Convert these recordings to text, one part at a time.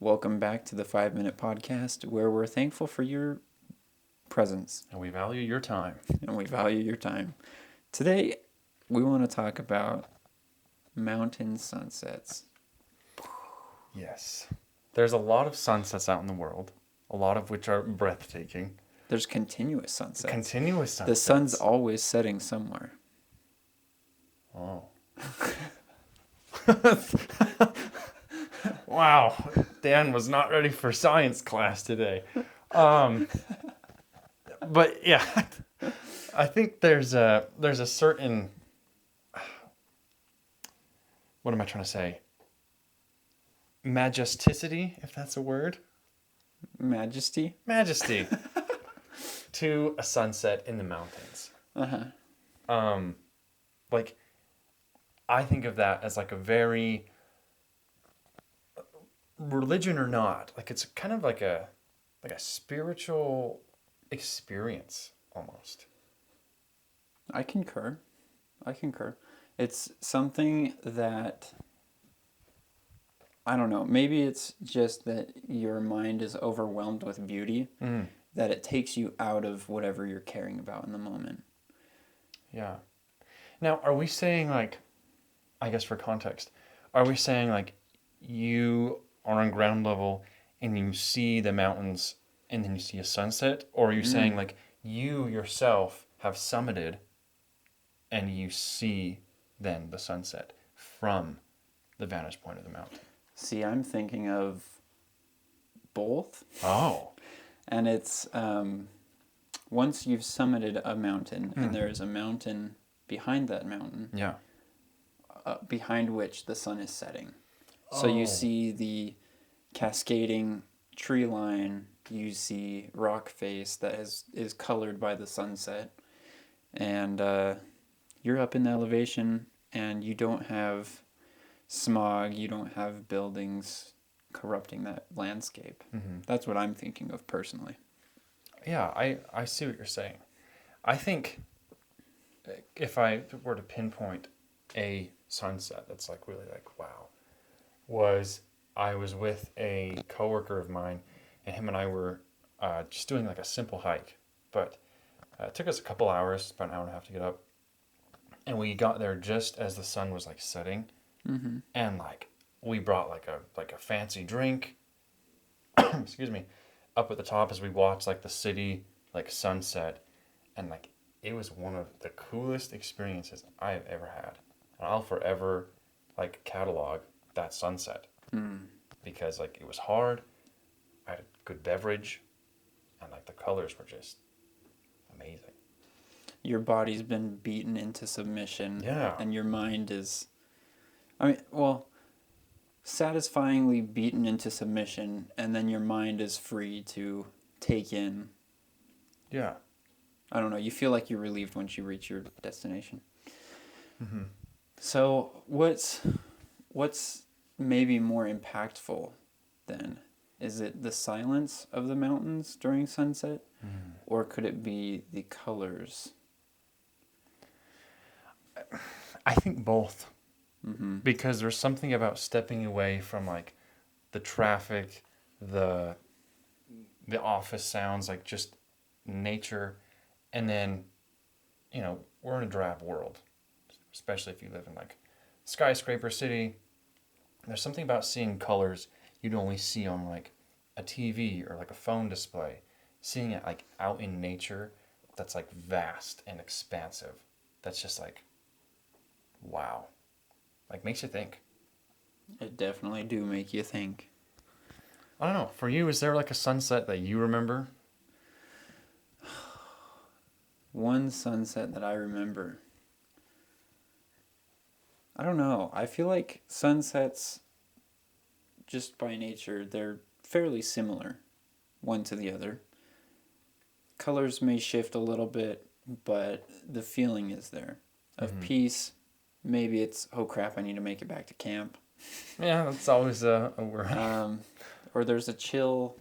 Welcome back to the 5 Minute Podcast, where we're thankful for your presence And we value your time. and we value your time. Today, we want to talk about mountain sunsets. Yes. There's a lot of sunsets out in the world, a lot of which are breathtaking. There's continuous sunsets. Continuous sunsets. The sun's always setting somewhere. Oh. Wow. Dan was not ready for science class today. But yeah, I think there's a certain, what am I trying to say? Majesticity, if that's a word. Majesty? Majesty to a sunset in the mountains. Uh-huh. Like, I think of that as like a very, religion or not, like it's kind of like a spiritual experience almost. I concur. It's something that, I don't know, maybe it's just that your mind is overwhelmed with beauty, that it takes you out of whatever you're caring about in the moment. Yeah. Now, are we saying like, I guess for context, are we saying like you are on ground level and you see the mountains and then you see a sunset? Or are you saying like you yourself have summited and you see then the sunset from the vantage point of the mountain? See, I'm thinking of both. Oh. And it's once you've summited a mountain and there's a mountain behind that mountain, Yeah. behind which the sun is setting. So you see the cascading tree line, you see rock face that is colored by the sunset, and you're up in the elevation and you don't have smog, you don't have buildings corrupting that landscape. That's what I'm thinking of personally. Yeah, I see what you're saying. I think if I were to pinpoint a sunset that's like really like wow, I was with a coworker of mine, and him and I were just doing like a simple hike, but it took us a couple hours, about an hour and a half to get up, and we got there just as the sun was like setting, and like we brought like a fancy drink, excuse me, up at the top as we watched like the city like sunset, and like it was one of the coolest experiences I have ever had, and I'll forever like catalog that sunset because like it was hard. I had a good beverage, and like the colors were just amazing. Your body's been beaten into submission. Yeah. And your mind is, satisfyingly beaten into submission, and then your mind is free to take in. Yeah. I don't know, you feel like you're relieved once you reach your destination. So what's maybe more impactful then? Is it the silence of the mountains during sunset? Or could it be the colors? I think both. Because there's something about stepping away from like the traffic, the office sounds, like just nature, and then, we're in a drab world, especially if you live in like skyscraper city. There's something about seeing colors you'd only see on like a TV or like a phone display. Seeing it like out in nature, that's like vast and expansive. That's just like, wow. Like makes you think. It definitely do make you think. I don't know. For you, is there like a sunset that you remember? One sunset that I remember. I don't know. I feel like sunsets, just by nature, they're fairly similar one to the other. Colors may shift a little bit, but the feeling is there of peace. Maybe it's, oh crap, I need to make it back to camp. Yeah, that's always a word. Or there's a chill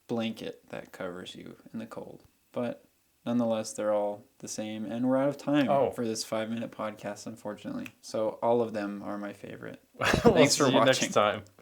blanket that covers you in the cold. But nonetheless, they're all the same. And we're out of time for this 5-minute podcast, unfortunately. So all of them are my favorite. We'll Thanks for see you watching. next time.